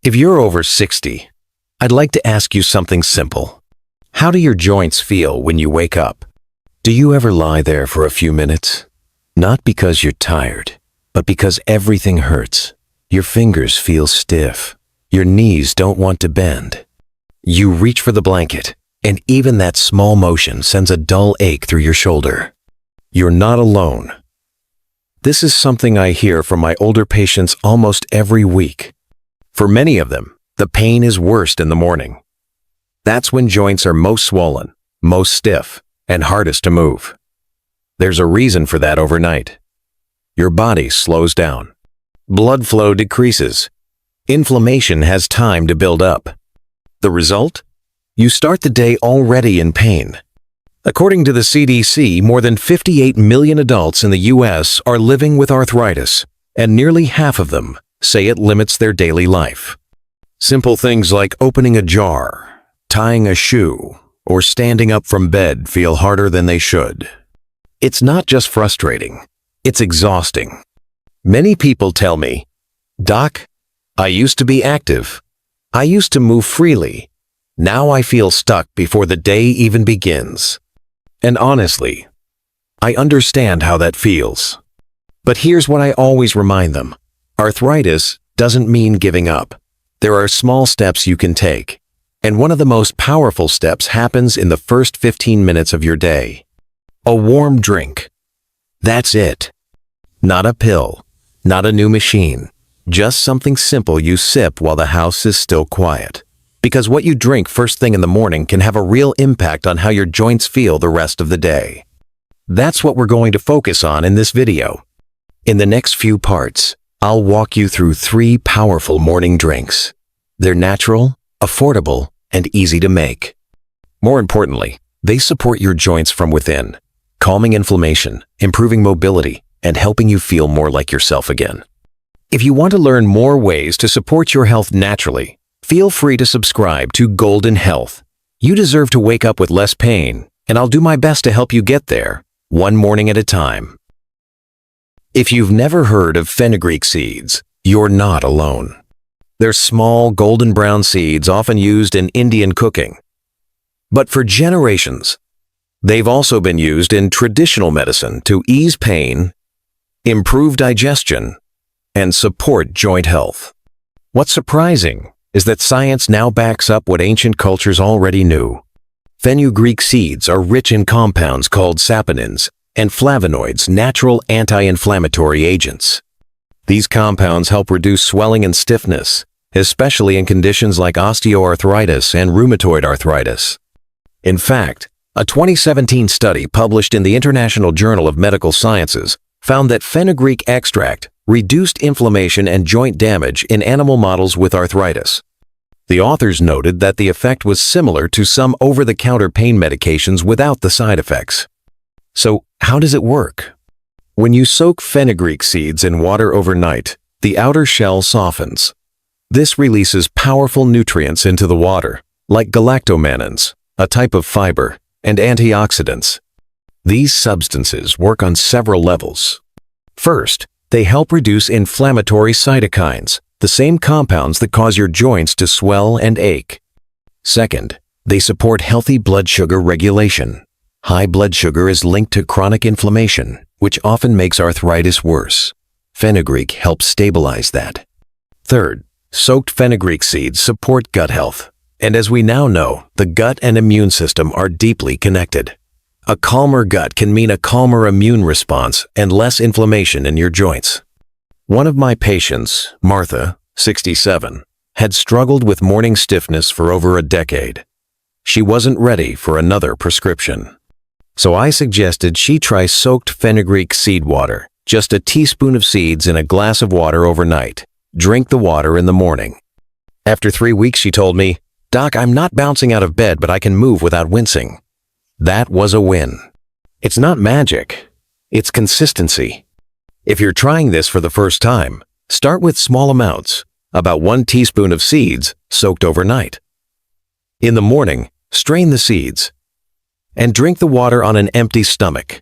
If you're over 60, I'd like to ask you something simple. How do your joints feel when you wake up? Do you ever lie there for a few minutes? Not because you're tired, but because everything hurts. Your fingers feel stiff. Your knees don't want to bend. You reach for the blanket, and even that small motion sends a dull ache through your shoulder. You're not alone. This is something I hear from my older patients almost every week. For many of them, the pain is worst in the morning. That's when joints are most swollen, most stiff, and hardest to move. There's a reason for that overnight. Your body slows down. Blood flow decreases. Inflammation has time to build up. The result? You start the day already in pain. According to the CDC, more than 58 million adults in the U.S. are living with arthritis, and nearly half of them say it limits their daily life. Simple things like opening a jar, tying a shoe, or standing up from bed feel harder than they should. It's not just frustrating, it's exhausting. Many people tell me, "Doc, I used to be active. I used to move freely. Now I feel stuck before the day even begins." And honestly, I understand how that feels. But here's what I always remind them. Arthritis doesn't mean giving up. There are small steps you can take, and one of the most powerful steps happens in the first 15 minutes of your day. A warm drink. That's it. Not a pill, not a new machine, just something simple you sip while the house is still quiet. Because what you drink first thing in the morning can have a real impact on how your joints feel the rest of the day. That's what we're going to focus on in this video. In the next few parts, I'll walk you through 3 powerful morning drinks. They're natural, affordable, and easy to make. More importantly, they support your joints from within, calming inflammation, improving mobility, and helping you feel more like yourself again. If you want to learn more ways to support your health naturally, feel free to subscribe to Golden Health. You deserve to wake up with less pain, and I'll do my best to help you get there, one morning at a time. If you've never heard of fenugreek seeds, you're not alone. They're small, golden brown seeds often used in Indian cooking. But for generations, they've also been used in traditional medicine to ease pain, improve digestion, and support joint health. What's surprising is that science now backs up what ancient cultures already knew. Fenugreek seeds are rich in compounds called saponins and flavonoids, natural anti-inflammatory agents. These compounds help reduce swelling and stiffness, especially in conditions like osteoarthritis and rheumatoid arthritis. In fact, a 2017 study published in the International Journal of Medical Sciences found that fenugreek extract reduced inflammation and joint damage in animal models with arthritis. The authors noted that the effect was similar to some over-the-counter pain medications without the side effects. So, how does it work? When you soak fenugreek seeds in water overnight, the outer shell softens. This releases powerful nutrients into the water, like galactomannins, a type of fiber, and antioxidants. These substances work on several levels. First, they help reduce inflammatory cytokines, the same compounds that cause your joints to swell and ache. Second, they support healthy blood sugar regulation. High blood sugar is linked to chronic inflammation, which often makes arthritis worse. Fenugreek helps stabilize that. Third, soaked fenugreek seeds support gut health. And as we now know, the gut and immune system are deeply connected. A calmer gut can mean a calmer immune response and less inflammation in your joints. One of my patients, Martha, 67, had struggled with morning stiffness for over a decade. She wasn't ready for another prescription. So I suggested she try soaked fenugreek seed water, just a teaspoon of seeds in a glass of water overnight. Drink the water in the morning. After 3 weeks, she told me, "Doc, I'm not bouncing out of bed, but I can move without wincing." That was a win. It's not magic, it's consistency. If you're trying this for the first time, start with small amounts, about 1 teaspoon of seeds soaked overnight. In the morning, strain the seeds and drink the water on an empty stomach.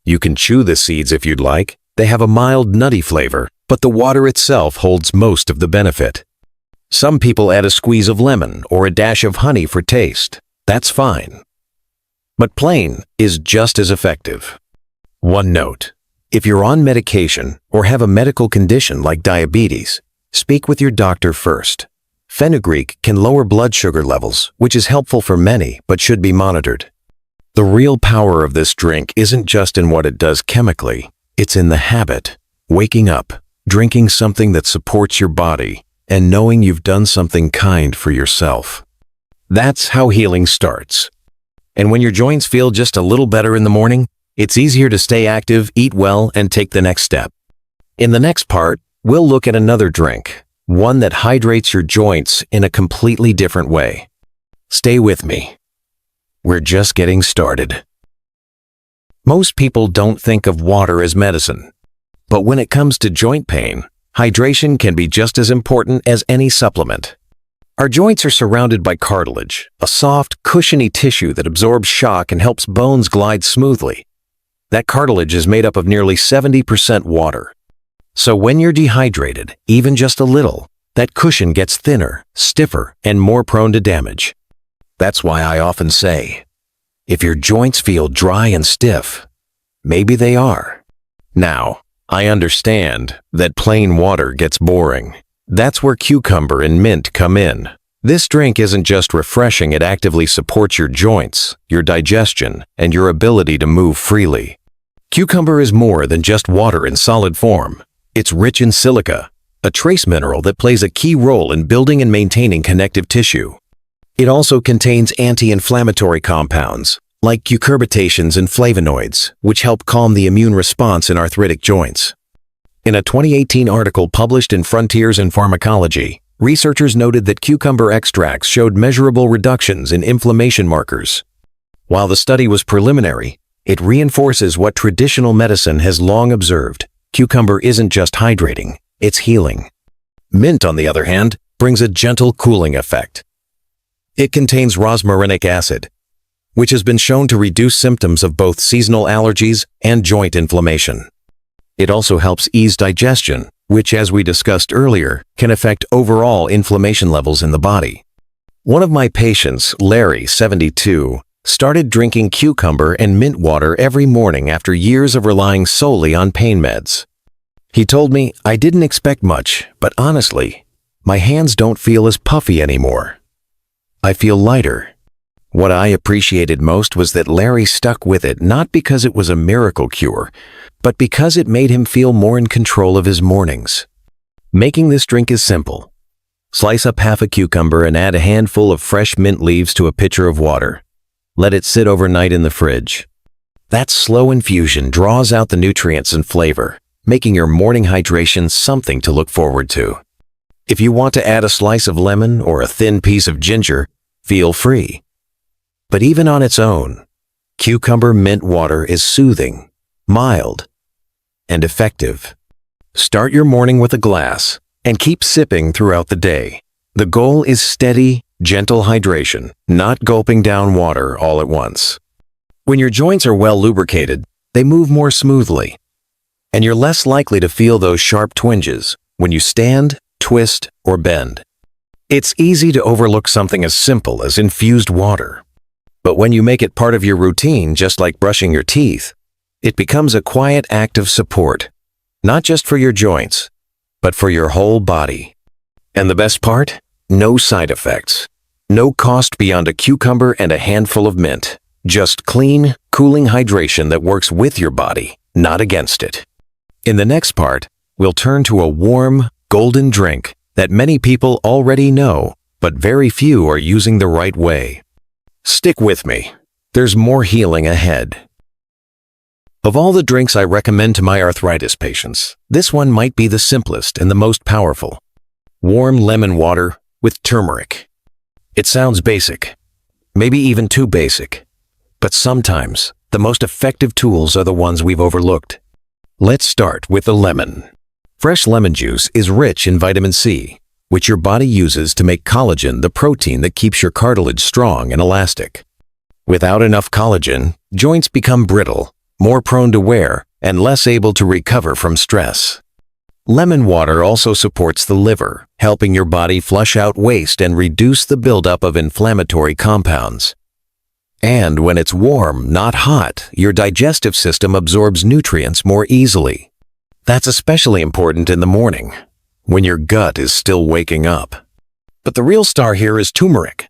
You can chew the seeds if you'd like. They have a mild nutty flavor, but the water itself holds most of the benefit. Some people add a squeeze of lemon or a dash of honey for taste. That's fine. But plain is just as effective. One note: if you're on medication or have a medical condition like diabetes, speak with your doctor first. Fenugreek can lower blood sugar levels, which is helpful for many but should be monitored. The real power of this drink isn't just in what it does chemically, it's in the habit. Waking up, drinking something that supports your body, and knowing you've done something kind for yourself. That's how healing starts. And when your joints feel just a little better in the morning, it's easier to stay active, eat well, and take the next step. In the next part, we'll look at another drink, one that hydrates your joints in a completely different way. Stay with me. We're just getting started. Most people don't think of water as medicine, but when it comes to joint pain, hydration can be just as important as any supplement. Our joints are surrounded by cartilage, a soft, cushiony tissue that absorbs shock and helps bones glide smoothly. That cartilage is made up of nearly 70% water. So when you're dehydrated, even just a little, that cushion gets thinner, stiffer, and more prone to damage. That's why I often say, if your joints feel dry and stiff, maybe they are. Now, I understand that plain water gets boring. That's where cucumber and mint come in. This drink isn't just refreshing, it actively supports your joints, your digestion, and your ability to move freely. Cucumber is more than just water in solid form. It's rich in silica, a trace mineral that plays a key role in building and maintaining connective tissue. It also contains anti-inflammatory compounds, like cucurbitaceans and flavonoids, which help calm the immune response in arthritic joints. In a 2018 article published in Frontiers in Pharmacology, researchers noted that cucumber extracts showed measurable reductions in inflammation markers. While the study was preliminary, it reinforces what traditional medicine has long observed. Cucumber isn't just hydrating, it's healing. Mint, on the other hand, brings a gentle cooling effect. It contains rosmarinic acid, which has been shown to reduce symptoms of both seasonal allergies and joint inflammation. It also helps ease digestion, which, as we discussed earlier, can affect overall inflammation levels in the body. One of my patients, Larry, 72, started drinking cucumber and mint water every morning after years of relying solely on pain meds. He told me, "I didn't expect much, but honestly, my hands don't feel as puffy anymore. I feel lighter." What I appreciated most was that Larry stuck with it not because it was a miracle cure, but because it made him feel more in control of his mornings. Making this drink is simple. Slice up half a cucumber and add a handful of fresh mint leaves to a pitcher of water. Let it sit overnight in the fridge. That slow infusion draws out the nutrients and flavor, making your morning hydration something to look forward to. If you want to add a slice of lemon or a thin piece of ginger, feel free. But even on its own, cucumber mint water is soothing, mild, and effective. Start your morning with a glass and keep sipping throughout the day. The goal is steady, gentle hydration, not gulping down water all at once. When your joints are well lubricated, they move more smoothly, and you're less likely to feel those sharp twinges when you stand, twist, or bend. It's easy to overlook something as simple as infused water. But when you make it part of your routine, just like brushing your teeth, it becomes a quiet act of support, not just for your joints, but for your whole body. And the best part? No side effects. No cost beyond a cucumber and a handful of mint. Just clean, cooling hydration that works with your body, not against it. In the next part, we'll turn to a warm, golden drink that many people already know, but very few are using the right way. Stick with me. There's more healing ahead. Of all the drinks I recommend to my arthritis patients, this one might be the simplest and the most powerful. Warm lemon water with turmeric. It sounds basic, maybe even too basic, but sometimes the most effective tools are the ones we've overlooked. Let's start with the lemon. Fresh lemon juice is rich in vitamin C, which your body uses to make collagen, the protein that keeps your cartilage strong and elastic. Without enough collagen, joints become brittle, more prone to wear, and less able to recover from stress. Lemon water also supports the liver, helping your body flush out waste and reduce the buildup of inflammatory compounds. And when it's warm, not hot, your digestive system absorbs nutrients more easily. That's especially important in the morning, when your gut is still waking up. But the real star here is turmeric.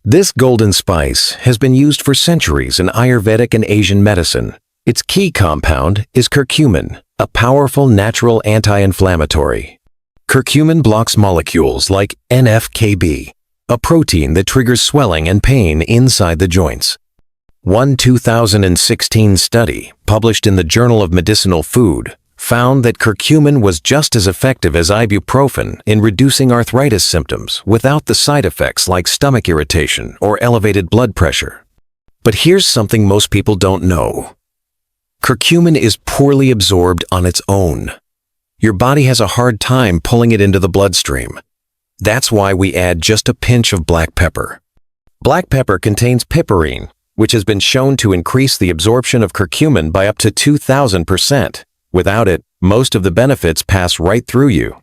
This golden spice has been used for centuries in Ayurvedic and Asian medicine. Its key compound is curcumin, a powerful natural anti-inflammatory. Curcumin blocks molecules like NF-κB, a protein that triggers swelling and pain inside the joints. One 2016 study, published in the Journal of Medicinal Food, found that curcumin was just as effective as ibuprofen in reducing arthritis symptoms without the side effects like stomach irritation or elevated blood pressure. But here's something most people don't know. Curcumin is poorly absorbed on its own. Your body has a hard time pulling it into the bloodstream. That's why we add just a pinch of black pepper. Black pepper contains piperine, which has been shown to increase the absorption of curcumin by up to 2,000%. Without it, most of the benefits pass right through you.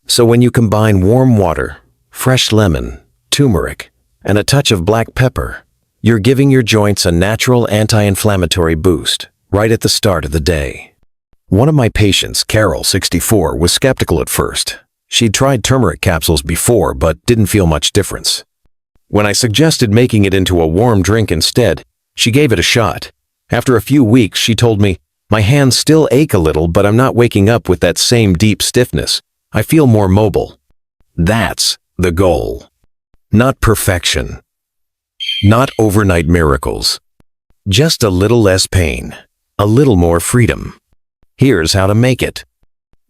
So when you combine warm water, fresh lemon, turmeric, and a touch of black pepper, you're giving your joints a natural anti-inflammatory boost right at the start of the day. One of my patients, Carol, 64, was skeptical at first. She'd tried turmeric capsules before but didn't feel much difference. When I suggested making it into a warm drink instead, she gave it a shot. After a few weeks, she told me, "My hands still ache a little, but I'm not waking up with that same deep stiffness. I feel more mobile." That's the goal. Not perfection. Not overnight miracles. Just a little less pain. A little more freedom. Here's how to make it.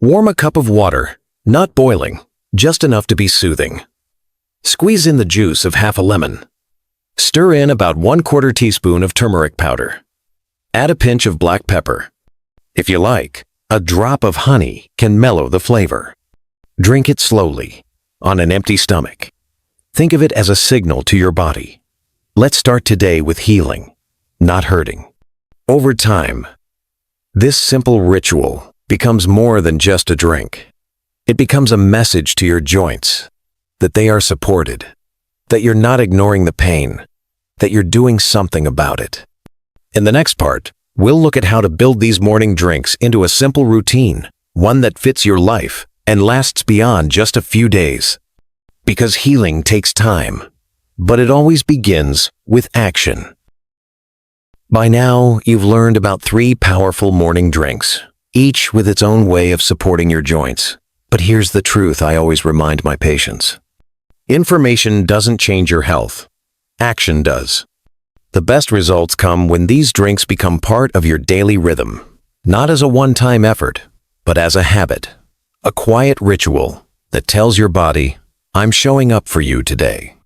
Warm a cup of water, not boiling, just enough to be soothing. Squeeze in the juice of half a lemon. Stir in about 1/4 teaspoon of turmeric powder. Add a pinch of black pepper. If you like, a drop of honey can mellow the flavor. Drink it slowly, on an empty stomach. Think of it as a signal to your body. Let's start today with healing, not hurting. Over time, this simple ritual becomes more than just a drink. It becomes a message to your joints that they are supported, that you're not ignoring the pain, that you're doing something about it. In the next part, we'll look at how to build these morning drinks into a simple routine, one that fits your life and lasts beyond just a few days. Because healing takes time, but it always begins with action. By now, you've learned about 3 powerful morning drinks, each with its own way of supporting your joints. But here's the truth I always remind my patients. Information doesn't change your health. Action does. The best results come when these drinks become part of your daily rhythm, not as a one-time effort, but as a habit, a quiet ritual that tells your body, "I'm showing up for you today."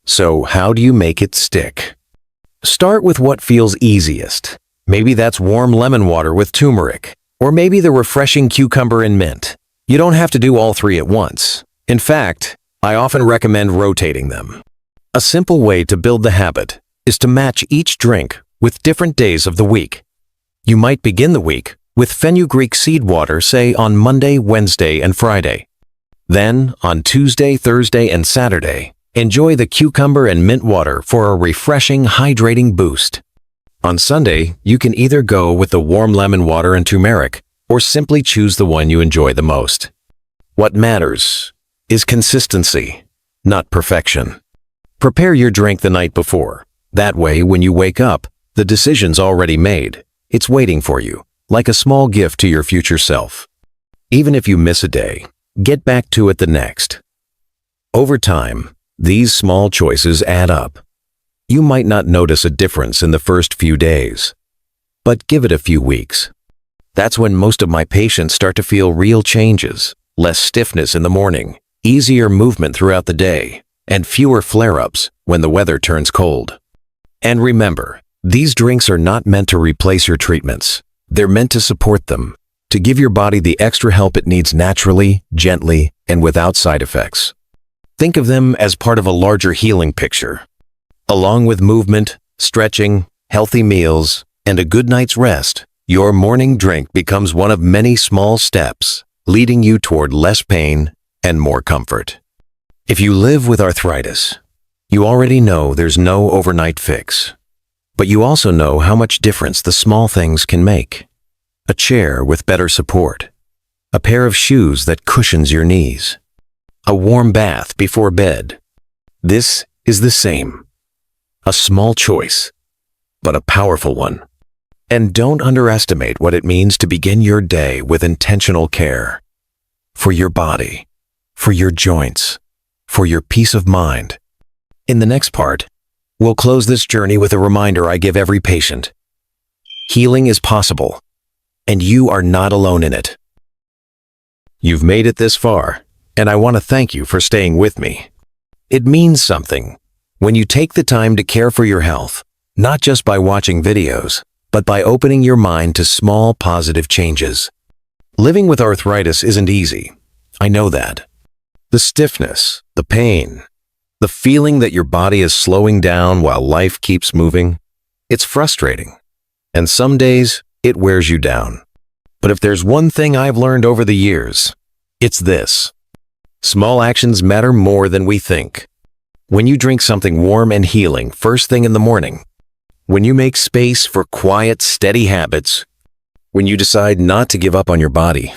So how do you make it stick? Start with what feels easiest. Maybe that's warm lemon water with turmeric, or maybe the refreshing cucumber and mint. You don't have to do all 3 at once. In fact, I often recommend rotating them. A simple way to build the habit is to match each drink with different days of the week. You might begin the week with fenugreek seed water, say on Monday, Wednesday, and Friday. Then, on Tuesday, Thursday, and Saturday, enjoy the cucumber and mint water for a refreshing, hydrating boost. On Sunday, you can either go with the warm lemon water and turmeric, or simply choose the one you enjoy the most. What matters is consistency, not perfection. Prepare your drink the night before. That way, when you wake up, the decision's already made. It's waiting for you, like a small gift to your future self. Even if you miss a day, get back to it the next. Over time, these small choices add up. You might not notice a difference in the first few days, but give it a few weeks. That's when most of my patients start to feel real changes, less stiffness in the morning, easier movement throughout the day, and fewer flare-ups when the weather turns cold. And remember, these drinks are not meant to replace your treatments. They're meant to support them, to give your body the extra help it needs naturally, gently, and without side effects. Think of them as part of a larger healing picture. Along with movement, stretching, healthy meals, and a good night's rest, your morning drink becomes one of many small steps leading you toward less pain and more comfort. If you live with arthritis, you already know there's no overnight fix. But you also know how much difference the small things can make. A chair with better support. A pair of shoes that cushions your knees. A warm bath before bed. This is the same. A small choice, but a powerful one. And don't underestimate what it means to begin your day with intentional care. For your body, for your joints, for your peace of mind. In the next part, we'll close this journey with a reminder I give every patient. Healing is possible, and you are not alone in it. You've made it this far, and I want to thank you for staying with me. It means something when you take the time to care for your health, not just by watching videos, but by opening your mind to small positive changes. Living with arthritis isn't easy. I know that. The stiffness, the pain, the feeling that your body is slowing down while life keeps moving, it's frustrating. And some days, it wears you down. But if there's one thing I've learned over the years, it's this. Small actions matter more than we think. When you drink something warm and healing first thing in the morning, when you make space for quiet, steady habits, when you decide not to give up on your body,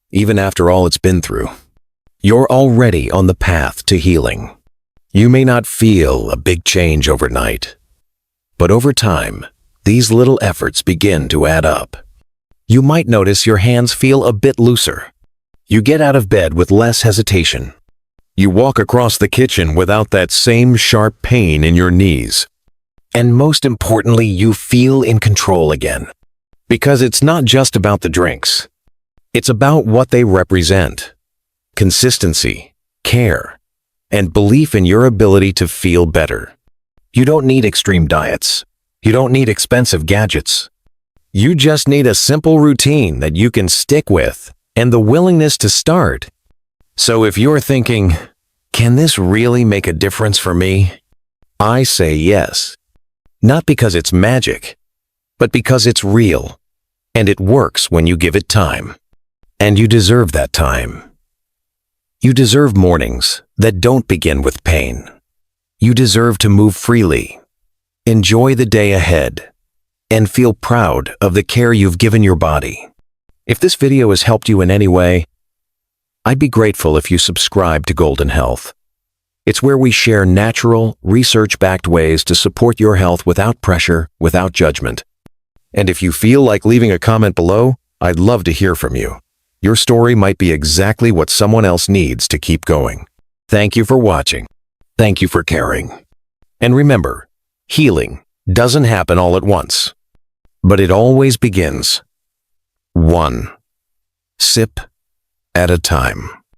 even after all it's been through, you're already on the path to healing. You may not feel a big change overnight, but over time, these little efforts begin to add up. You might notice your hands feel a bit looser. You get out of bed with less hesitation. You walk across the kitchen without that same sharp pain in your knees. And most importantly, you feel in control again. Because it's not just about the drinks. It's about what they represent. Consistency, care, and belief in your ability to feel better. You don't need extreme diets. You don't need expensive gadgets. You just need a simple routine that you can stick with and the willingness to start. So if you're thinking, can this really make a difference for me? I say yes. Not because it's magic, but because it's real, and it works when you give it time. And you deserve that time. You deserve mornings that don't begin with pain. You deserve to move freely, enjoy the day ahead, and feel proud of the care you've given your body. If this video has helped you in any way, I'd be grateful if you subscribe to Golden Health. It's where we share natural, research-backed ways to support your health without pressure, without judgment. And if you feel like leaving a comment below, I'd love to hear from you. Your story might be exactly what someone else needs to keep going. Thank you for watching. Thank you for caring. And remember, healing doesn't happen all at once, but it always begins one sip at a time.